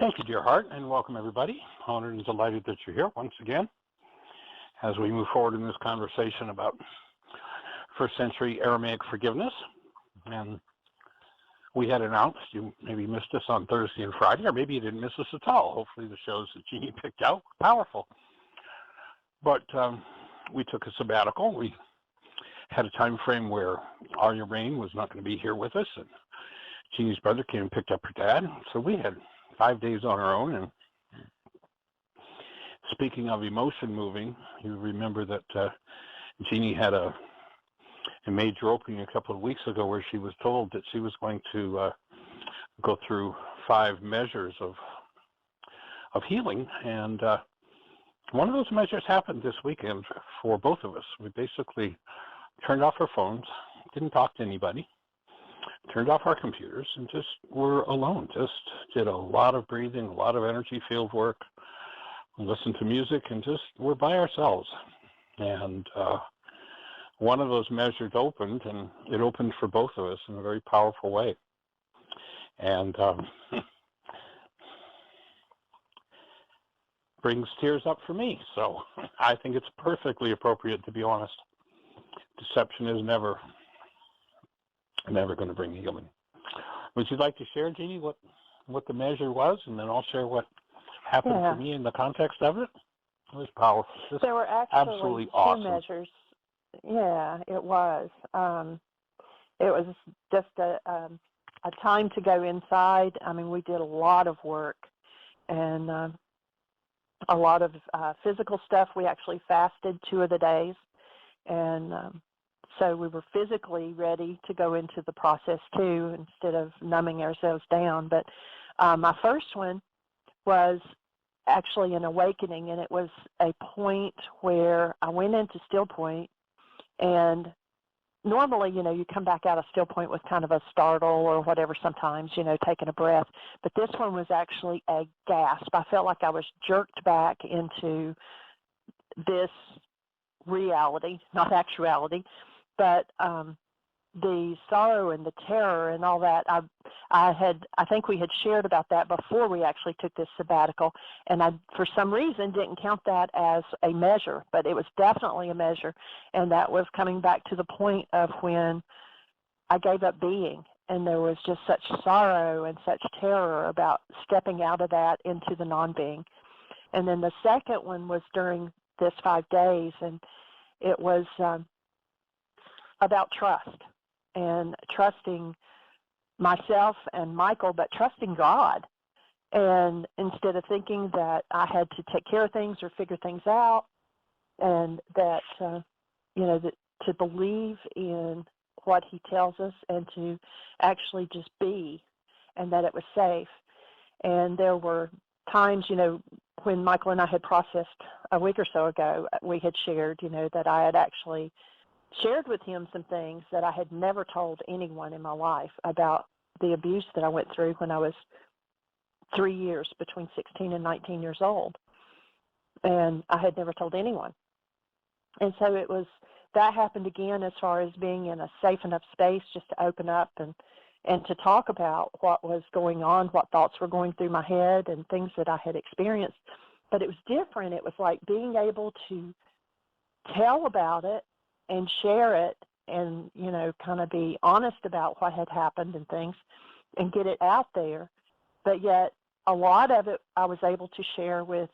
Thank you, dear heart, and welcome everybody. Honored and delighted that you're here once again as we move forward in this conversation about first century Aramaic forgiveness. And we had announced, you maybe missed us on Thursday and Friday, or maybe you didn't miss us at all. Hopefully the shows that Jeanie picked out were powerful. But we took a sabbatical. We had a time frame where Arya Rain was not going to be here with us, and Jeannie's brother came and picked up her dad. So we had 5 days on our own. And speaking of emotion moving, you remember that Jeanie had a major opening a couple of weeks ago where she was told that she was going to go through 5 measures of healing. And one of those measures happened this weekend for both of us. We basically turned off our phones, didn't talk to anybody, turned off our computers, and just were alone. Just did a lot of breathing, a lot of energy field work, listened to music, and just were by ourselves. And one of those measures opened, and it opened for both of us in a very powerful way. And brings tears up for me. So I think it's perfectly appropriate, to be honest. Deception is never going to bring healing. Would you like to share, Jeanie, what the measure was, and then I'll share what happened for me in the context of it? It was powerful. Just there were actually absolutely 2 awesome measures. Yeah, it was. It was just a time to go inside. I mean, we did a lot of work and a lot of physical stuff. We actually fasted 2 of the days. And so we were physically ready to go into the process too, instead of numbing ourselves down. But my first one was actually an awakening, and it was a point where I went into still point. And normally, you come back out of still point with kind of a startle or whatever sometimes, taking a breath. But this one was actually a gasp. I felt like I was jerked back into this reality, not actuality, but the sorrow and the terror and all that. I think we had shared about that before we actually took this sabbatical, and I, for some reason, didn't count that as a measure, but it was definitely a measure, and that was coming back to the point of when I gave up being, and there was just such sorrow and such terror about stepping out of that into the non-being. And then the second one was during this 5 days, and it was about trust and trusting myself and Michael, but trusting God. And instead of thinking that I had to take care of things or figure things out, and that, that to believe in what he tells us and to actually just be, and that it was safe. And there were times, when Michael and I had processed a week or so ago, we had shared, that I had actually shared with him some things that I had never told anyone in my life about the abuse that I went through when I was 3 years, between 16 and 19 years old. And I had never told anyone. And so that happened again as far as being in a safe enough space just to open up and to talk about what was going on, what thoughts were going through my head and things that I had experienced. But it was different. It was like being able to tell about it and share it and, kind of be honest about what had happened and things and get it out there. But yet a lot of it I was able to share with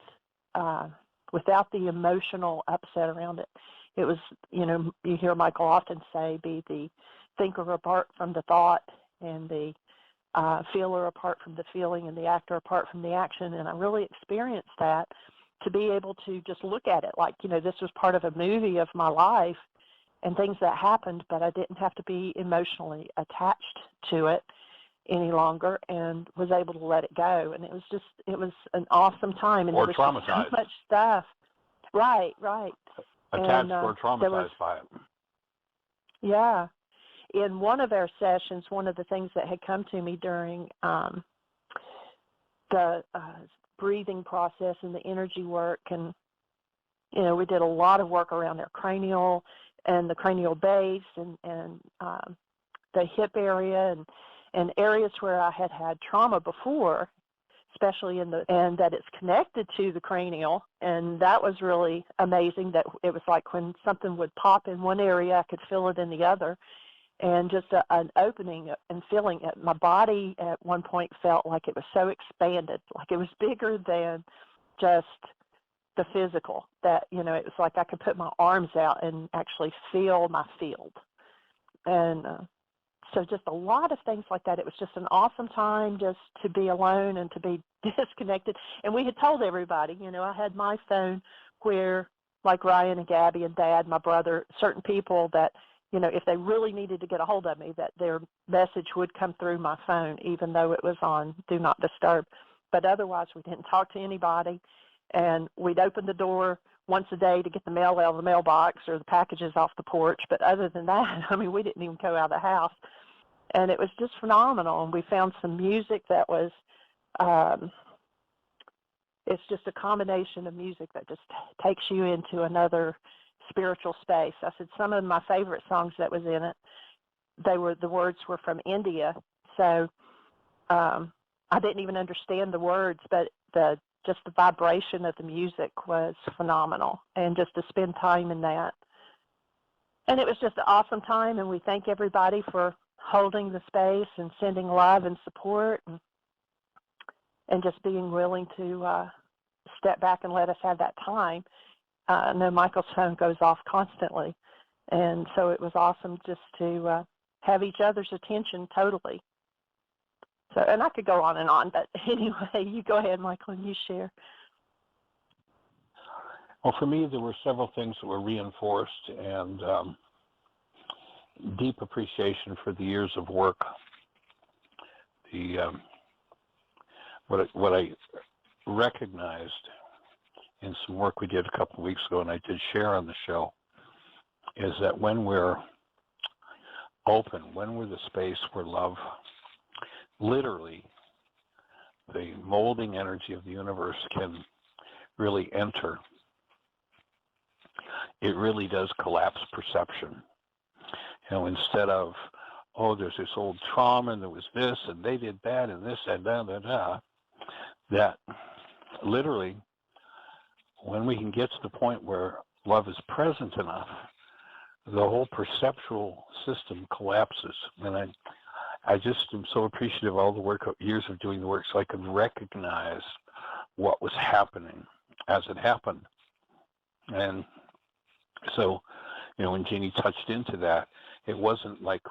without the emotional upset around it. It was, you hear Michael often say, be the thinker apart from the thought and the feeler apart from the feeling and the actor apart from the action. And I really experienced that, to be able to just look at it like, this was part of a movie of my life and things that happened, but I didn't have to be emotionally attached to it any longer, and was able to let it go. And it was an awesome time. And or there was traumatized. So much stuff. Right. Attached or traumatized by it. Yeah. In one of our sessions, one of the things that had come to me during the breathing process and the energy work, and we did a lot of work around our cranial and the cranial base and the hip area and areas where I had trauma before, especially and that it's connected to the cranial. And that was really amazing, that it was like when something would pop in one area, I could feel it in the other. And just an opening and feeling it. My body at one point felt like it was so expanded, like it was bigger than just the physical, that, it was like I could put my arms out and actually feel my field. And so just a lot of things like that. It was just an awesome time just to be alone and to be disconnected. And we had told everybody, I had my phone where, like Ryan and Gabby and Dad, my brother, certain people that, if they really needed to get a hold of me, that their message would come through my phone, even though it was on Do Not Disturb. But otherwise, we didn't talk to anybody. And we'd open the door once a day to get the mail out of the mailbox or the packages off the porch. But other than that, we didn't even go out of the house. And it was just phenomenal. And we found some music that was, it's just a combination of music that just takes you into another spiritual space. I said some of my favorite songs that was in it, the words were from India. So I didn't even understand the words, but just the vibration of the music was phenomenal. And just to spend time in that. And it was just an awesome time. And we thank everybody for holding the space and sending love and support, and just being willing to step back and let us have that time. I know Michael's phone goes off constantly, and so it was awesome just to have each other's attention totally. So, and I could go on, but anyway, you go ahead, Michael, and you share. Well, for me, there were several things that were reinforced, and deep appreciation for the years of work. What I recognized in some work we did a couple of weeks ago, and I did share on the show, is that when we're open, when we're the space where love, literally, the molding energy of the universe can really enter, it really does collapse perception. Instead of, there's this old trauma, and there was this, and they did that, and this, and that literally, when we can get to the point where love is present enough, the whole perceptual system collapses. And I just am so appreciative of all the work, years of doing the work, so I could recognize what was happening as it happened. And so, when Jeanie touched into that, it wasn't like,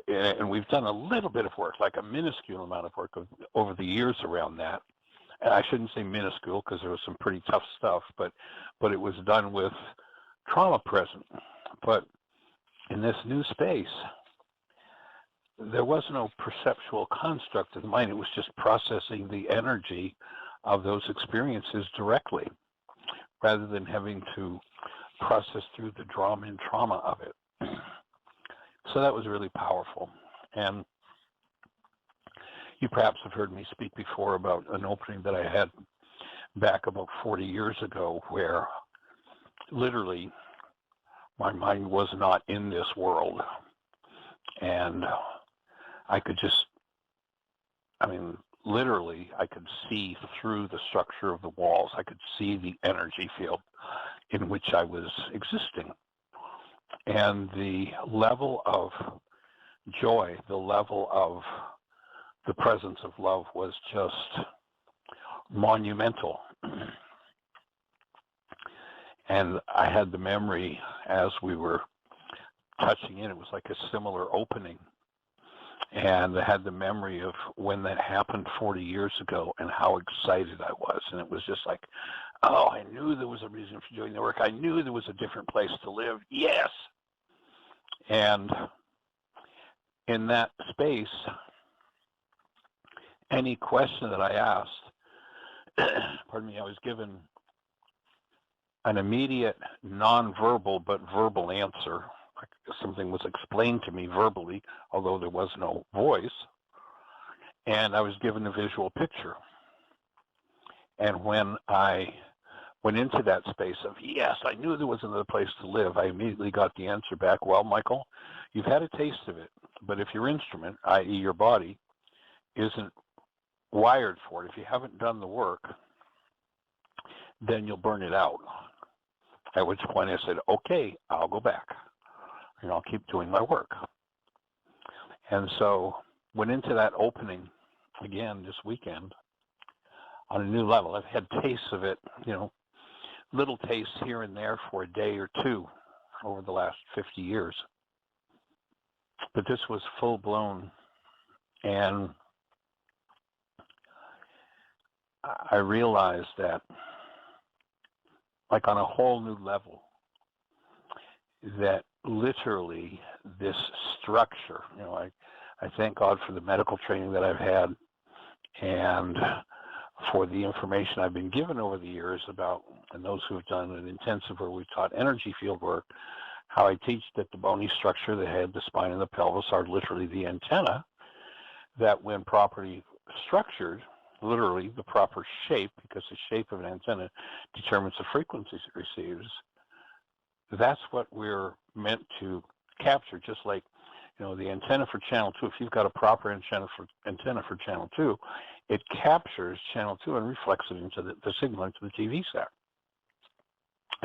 and we've done a little bit of work, like a minuscule amount of work over the years around that. And I shouldn't say minuscule because there was some pretty tough stuff, but it was done with trauma present. But in this new space, there was no perceptual construct of the mind. It was just processing the energy of those experiences directly, rather than having to process through the drama and trauma of it. So that was really powerful. And you perhaps have heard me speak before about an opening that I had back about 40 years ago, where literally my mind was not in this world. And I could just, literally, I could see through the structure of the walls. I could see the energy field in which I was existing. And the level of joy, the level of the presence of love was just monumental. And I had the memory as we were touching in, it was like a similar opening. And I had the memory of when that happened 40 years ago and how excited I was. And it was just like, I knew there was a reason for doing the work. I knew there was a different place to live. Yes. And in that space, any question that I asked, pardon me, I was given an immediate nonverbal but verbal answer. Like something was explained to me verbally, although there was no voice, and I was given a visual picture. And when I went into that space of, yes, I knew there was another place to live, I immediately got the answer back, well, Michael, you've had a taste of it, but if your instrument, i.e. your body, isn't wired for it. If you haven't done the work, then you'll burn it out. At which point I said, okay, I'll go back and I'll keep doing my work. And so went into that opening again this weekend on a new level. I've had tastes of it, little tastes here and there for a day or two over the last 50 years. But this was full blown, and I realized that, like on a whole new level, that literally this structure, I thank God for the medical training that I've had and for the information I've been given over the years about, and those who have done an intensive where we've taught energy field work, how I teach that the bony structure, the head, the spine, and the pelvis are literally the antenna that when properly structured, literally the proper shape, because the shape of an antenna determines the frequencies it receives, that's what we're meant to capture, just like the antenna for channel 2. If you've got a proper antenna for channel 2, it captures channel 2 and reflects it into the signal into the TV set.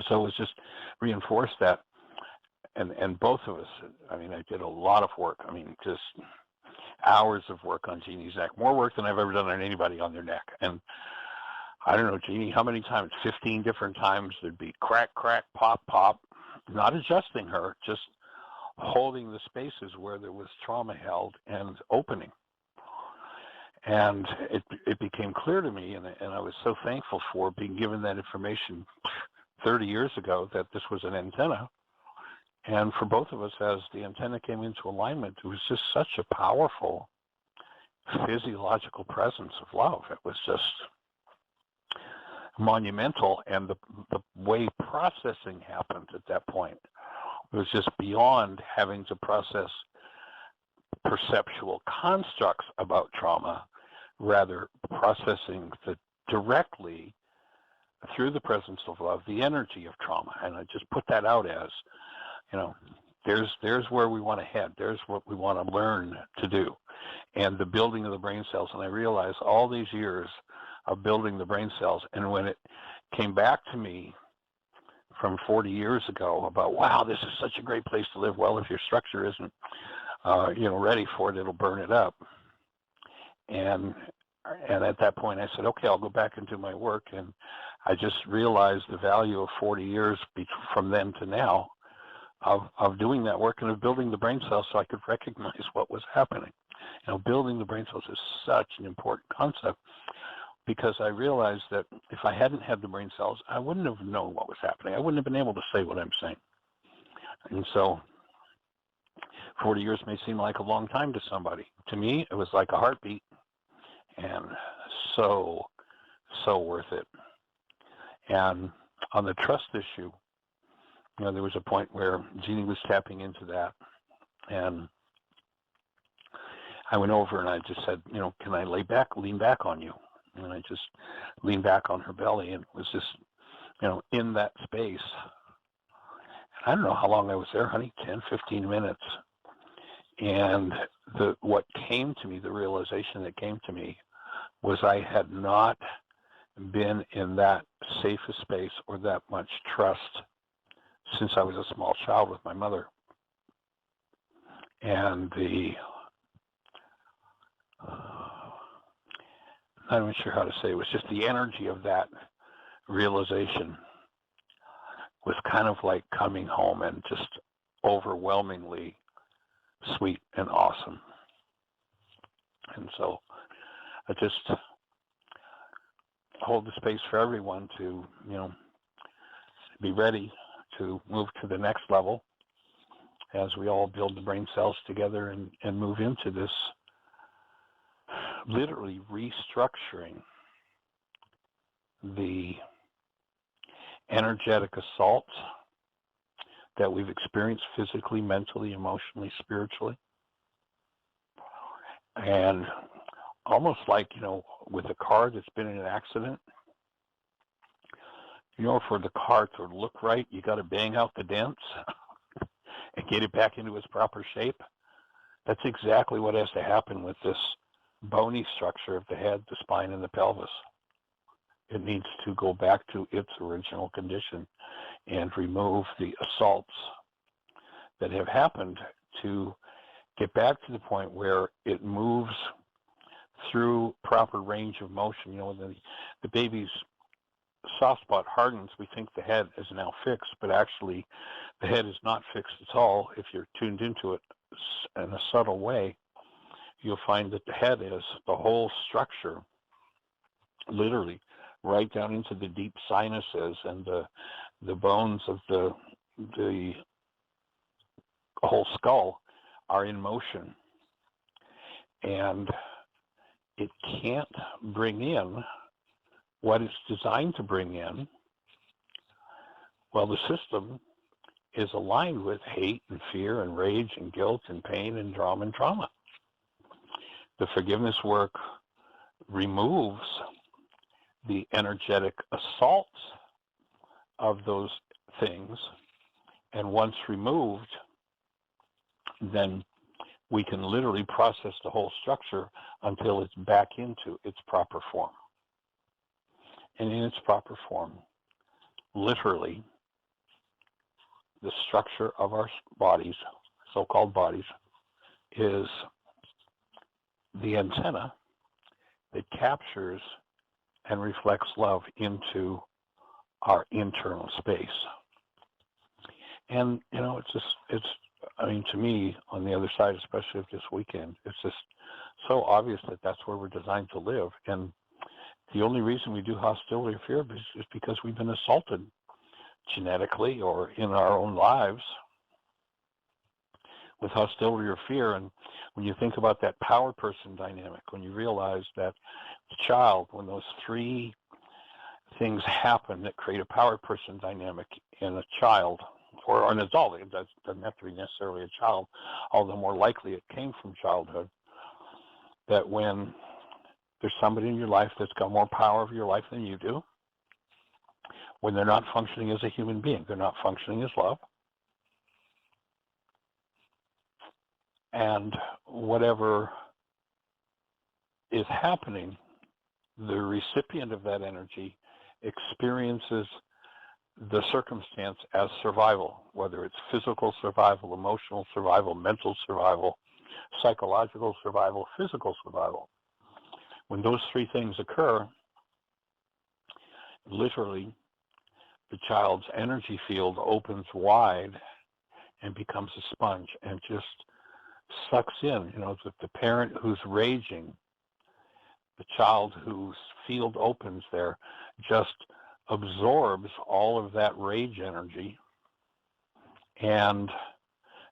So it was just reinforced that, and both of us, I did a lot of work. Just hours of work on Jeannie's neck, more work than I've ever done on anybody on their neck. And I don't know, Jeanie, how many times? 15 different times there'd be crack, crack, pop, pop, not adjusting her, just holding the spaces where there was trauma held and opening. And it became clear to me, and I was so thankful for being given that information 30 years ago that this was an antenna. And for both of us, as the antenna came into alignment, it was just such a powerful physiological presence of love. It was just monumental, and the way processing happened at that point was just beyond having to process perceptual constructs about trauma, rather processing directly through the presence of love, the energy of trauma. And I just put that out as, there's where we want to head. There's what we want to learn to do. And the building of the brain cells. And I realized all these years of building the brain cells, and when it came back to me from 40 years ago about, wow, this is such a great place to live. Well, if your structure isn't, ready for it, it'll burn it up. And at that point I said, okay, I'll go back and do my work. And I just realized the value of 40 years from then to now of doing that work and of building the brain cells so I could recognize what was happening. Building the brain cells is such an important concept, because I realized that if I hadn't had the brain cells, I wouldn't have known what was happening. I wouldn't have been able to say what I'm saying. And so 40 years may seem like a long time to somebody. To me, it was like a heartbeat, and so worth it. And on the trust issue, there was a point where Jeanie was tapping into that, and I went over and I just said, can I lean back on you? And I just leaned back on her belly and was just, in that space. I don't know how long I was there, honey, 10, 15 minutes. And what came to me, the realization that came to me, was I had not been in that safest space or that much trust since I was a small child with my mother. And I'm not even sure how to say it, was just the energy of that realization was kind of like coming home, and just overwhelmingly sweet and awesome. And so I just hold the space for everyone to, be ready to move to the next level as we all build the brain cells together and move into this literally restructuring the energetic assault that we've experienced physically, mentally, emotionally, spiritually. And almost like, with a car that's been in an accident, for the car to look right, you got to bang out the dents and get it back into its proper shape. That's exactly what has to happen with this bony structure of the head, the spine, and the pelvis. It needs to go back to its original condition and remove the assaults that have happened to get back to the point where it moves through proper range of motion. You know, when the baby's soft spot hardens, we think the head is now fixed, but actually the head is not fixed at all. If you're tuned into it in a subtle way, you'll find that the head is the whole structure, literally right down into the deep sinuses and the bones of the whole skull are in motion, and it can't bring in what it's designed to bring in. Well, the system is aligned with hate and fear and rage and guilt and pain and drama and trauma. The forgiveness work removes the energetic assaults of those things, and once removed, then we can literally process the whole structure until it's back into its proper form. And in its proper form, literally, the structure of our bodies, so-called bodies, is the antenna that captures and reflects love into our internal space. And, you know, I mean, to me, on the other side, especially of this weekend, it's just so obvious that that's where we're designed to live. And the only reason we do hostility or fear is because we've been assaulted genetically or in our own lives with hostility or fear. And when you think about that power person dynamic, when you realize that the child, when those three things happen that create a power person dynamic in a child or an adult, it doesn't have to be necessarily a child, although more likely it came from childhood, that when there's somebody in your life that's got more power over your life than you do, when they're not functioning as a human being, they're not functioning as love, and whatever is happening, the recipient of that energy experiences the circumstance as survival, whether it's physical survival, emotional survival, mental survival, psychological survival, physical survival. When those three things occur, literally, the child's energy field opens wide and becomes a sponge and just sucks in. You know, the parent who's raging, the child whose field opens there, just absorbs all of that rage energy. And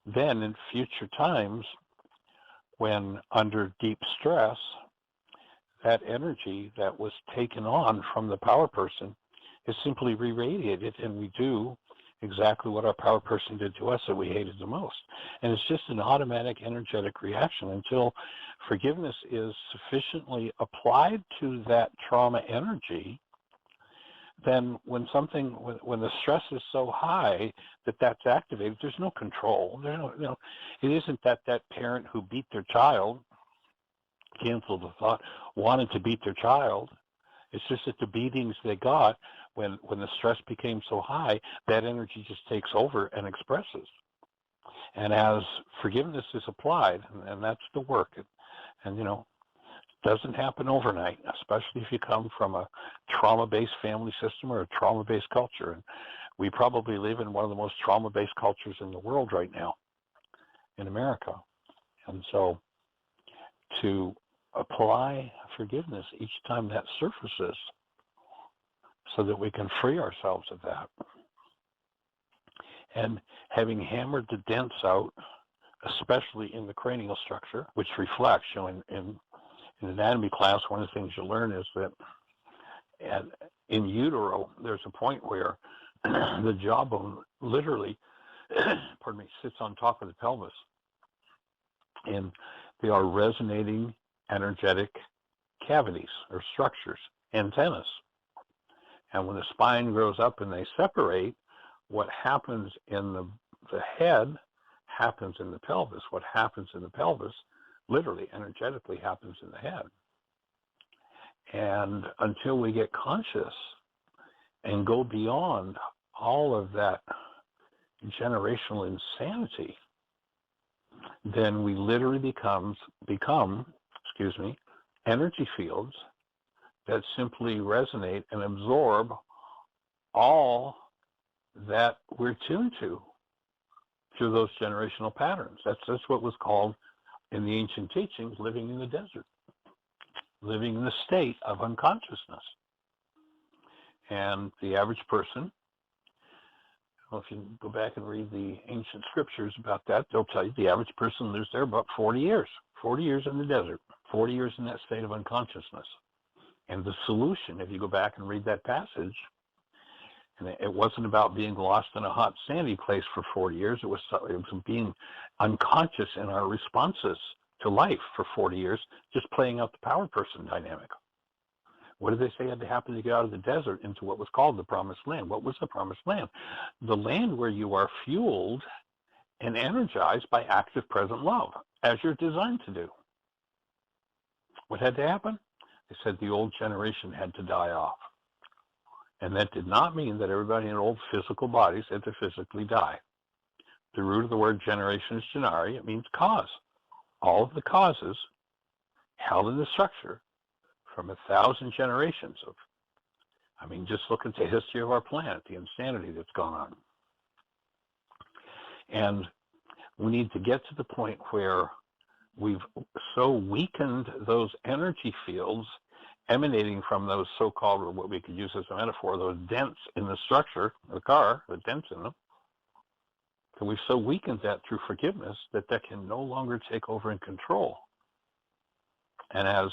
then in future times, when under deep stress, that energy that was taken on from the power person is simply re-radiated, and we do exactly what our power person did to us that we hated the most. And it's just an automatic energetic reaction until forgiveness is sufficiently applied to that trauma energy. Then when the stress is so high that that's activated, there's no control. It isn't that parent who beat their child, canceled the thought, wanted to beat their child. It's just that the beatings they got when the stress became so high, that energy just takes over and expresses. And as forgiveness is applied, and that's the work, and you know, doesn't happen overnight, especially if you come from a trauma-based family system or a trauma-based culture. And we probably live in one of the most trauma-based cultures in the world right now, in America. And so to apply forgiveness each time that surfaces so that we can free ourselves of that. And having hammered the dents out, especially in the cranial structure, which reflects, you know, in anatomy class, one of the things you learn is that in utero, there's a point where the jawbone literally, sits on top of the pelvis. And they are resonating energetic cavities or structures, antennas. And when the spine grows up and they separate, what happens in the head happens in the pelvis. What happens in the pelvis literally, energetically happens in the head. And until we get conscious and go beyond all of that generational insanity, then we literally become energy fields that simply resonate and absorb all that we're tuned to through those generational patterns. That's what was called in the ancient teachings living in the desert, living in the state of unconsciousness. And the average person, well, if you go back and read the ancient scriptures about that, they'll tell you the average person lives there about 40 years in the desert, 40 years in that state of unconsciousness. And the solution, if you go back and read that passage, and it wasn't about being lost in a hot, sandy place for 40 years. It was being unconscious in our responses to life for 40 years, just playing out the power person dynamic. What did they say had to happen to get out of the desert into what was called the promised land? What was the promised land? The land where you are fueled and energized by active present love, as you're designed to do. What had to happen? They said the old generation had to die off. And that did not mean that everybody in old physical bodies had to physically die. The root of the word generation is genari. It means cause. All of the causes held in the structure from 1,000 generations of, just look at the history of our planet, the insanity that's gone on. And we need to get to the point where we've so weakened those energy fields emanating from those so-called, what we could use as a metaphor, those dents in the structure of the car, the dents in them, and we've so weakened that through forgiveness that can no longer take over and control. And as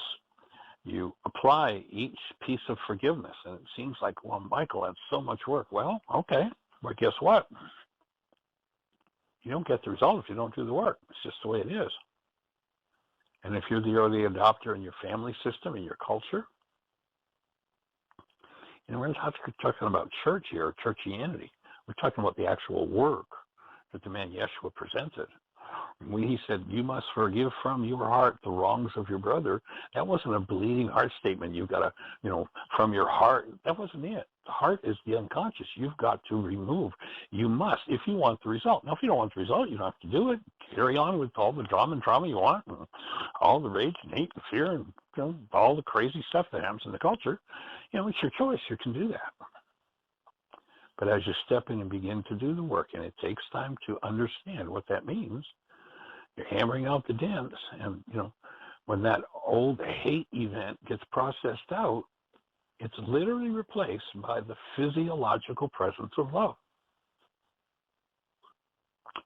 you apply each piece of forgiveness, and it seems like, well, Michael, that's so much work. Well, okay, but guess what? You don't get the result if you don't do the work. It's just the way it is. And if you're the early adopter in your family system, in your culture, we're not talking about church here, churchianity. We're talking about the actual work that the man Yeshua presented. When he said, you must forgive from your heart the wrongs of your brother, that wasn't a bleeding heart statement. You've got to, from your heart. That wasn't it. The heart is the unconscious. You've got to remove. You must, if you want the result. Now, if you don't want the result, you don't have to do it. Carry on with all the drama and trauma you want, and all the rage and hate and fear and all the crazy stuff that happens in the culture. It's your choice. You can do that. But as you step in and begin to do the work, and it takes time to understand what that means, you're hammering out the dents. And, when that old hate event gets processed out, it's literally replaced by the physiological presence of love.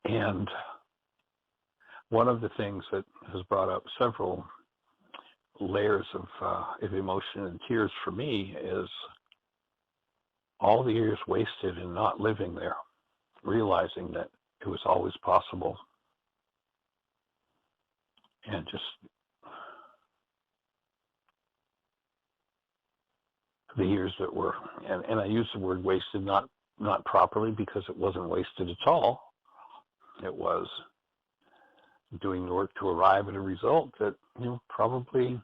And one of the things that has brought up several layers of emotion and tears for me is all the years wasted in not living there, realizing that it was always possible. And just the years that were, and I use the word wasted not properly, because it wasn't wasted at all. It was doing the work to arrive at a result that, probably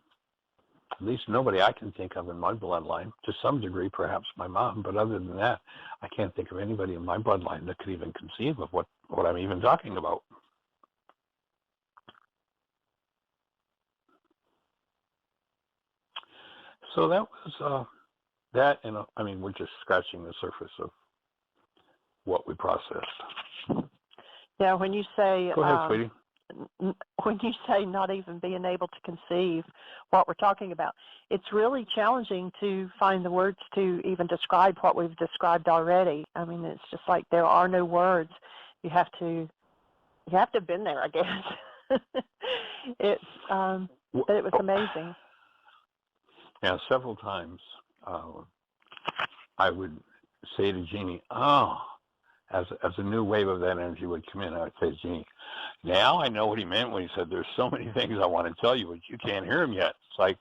at least nobody I can think of in my bloodline, to some degree, perhaps my mom, but other than that, I can't think of anybody in my bloodline that could even conceive of what I'm even talking about. So that was that, and we're just scratching the surface of what we processed. Yeah, when you say, go ahead, sweetie. When you say not even being able to conceive what we're talking about, it's really challenging to find the words to even describe what we've described already. It's just like there are no words. You have to have been there, I guess. But it was amazing. Yeah, several times I would say to Jeanie, as a new wave of that energy would come in, I would say to Jeanie, now I know what he meant when he said there's so many things I want to tell you, but you can't hear him yet. It's like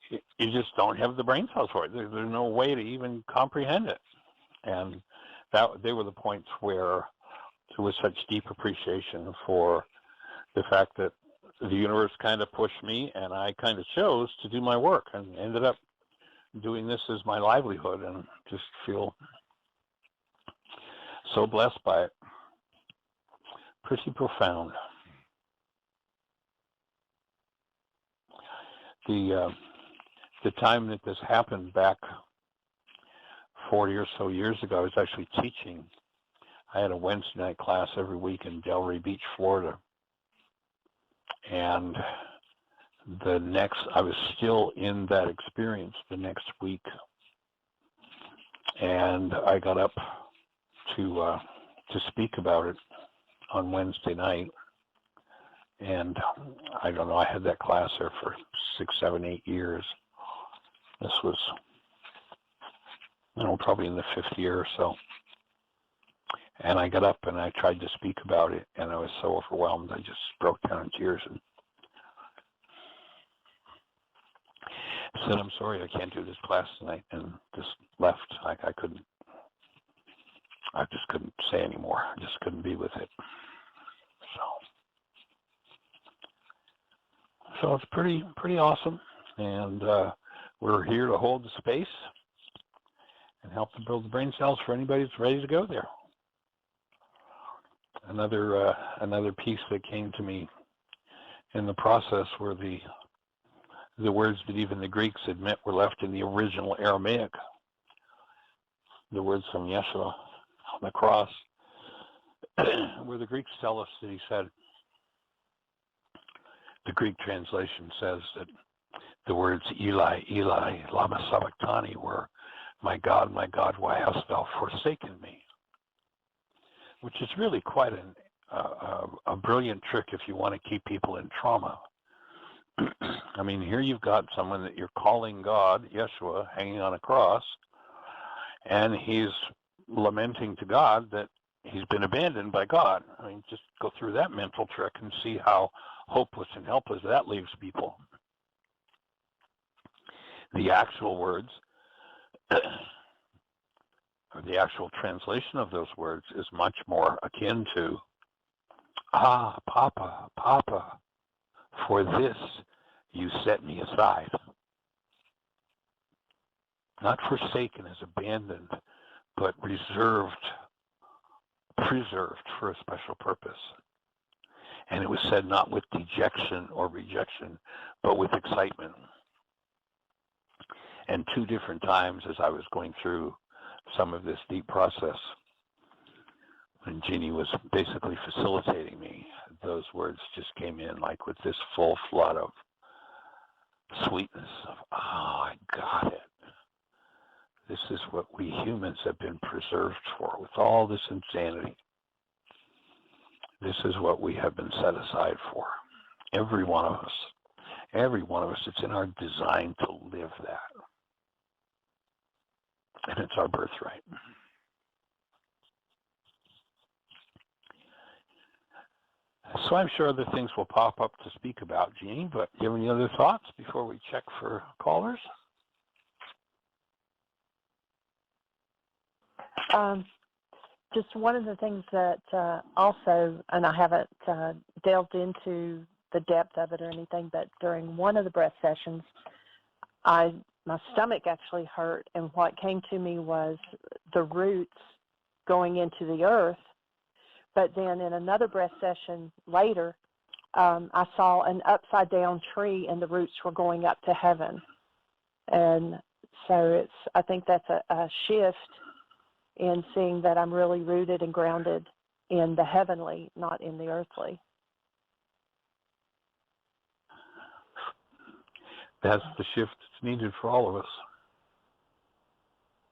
you just don't have the brain cells for it. There's no way to even comprehend it. And they were the points where there was such deep appreciation for the fact that the universe kind of pushed me, and I kind of chose to do my work and ended up doing this as my livelihood, and just feel so blessed by it. Pretty profound. The time that this happened back 40 or so years ago, I was actually teaching. I had a Wednesday night class every week in Delray Beach, Florida. And I was still in that experience the next week. And I got up to speak about it on Wednesday night. And I don't know, I had that class there for 6, 7, 8 years. This was, probably in the 5th year or so. And I got up and I tried to speak about it, and I was so overwhelmed, I just broke down in tears and said, "I'm sorry, I can't do this class tonight," and just left. I just couldn't say anymore. I just couldn't be with it. So it's pretty awesome, and we're here to hold the space and help to build the brain cells for anybody that's ready to go there. Another piece that came to me in the process were the words that even the Greeks admit were left in the original Aramaic. The words from Yeshua on the cross, where the Greeks tell us that he said, the Greek translation says that the words Eli, Eli, lama sabachthani were, my God, why hast thou forsaken me? Which is really quite a brilliant trick if you want to keep people in trauma. I mean, here you've got someone that you're calling God, Yeshua, hanging on a cross, and he's lamenting to God that he's been abandoned by God. I mean, just go through that mental trick and see how hopeless and helpless that leaves people. The actual words, or the actual translation of those words, is much more akin to, "Ah, Papa, Papa, for this you set me aside." Not forsaken as abandoned, but preserved for a special purpose. And it was said not with dejection or rejection, but with excitement. And 2 different times as I was going through some of this deep process, and Jeanie was basically facilitating me, those words just came in like with this full flood of sweetness of, oh, I got it. This is what we humans have been preserved for with all this insanity. This is what we have been set aside for. Every one of us, it's in our design to live that. And it's our birthright. So I'm sure other things will pop up to speak about, Jeanie, but do you have any other thoughts before we check for callers? Just one of the things that also, and I haven't delved into the depth of it or anything, but during one of the breath sessions, my stomach actually hurt, and what came to me was the roots going into the earth. But then in another breath session later, I saw an upside down tree, and the roots were going up to heaven. And so I think that's a shift in seeing that I'm really rooted and grounded in the heavenly, not in the earthly. That's the shift that's needed for all of us.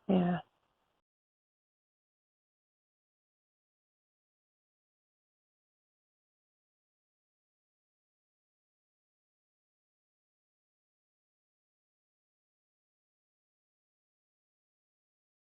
Yeah.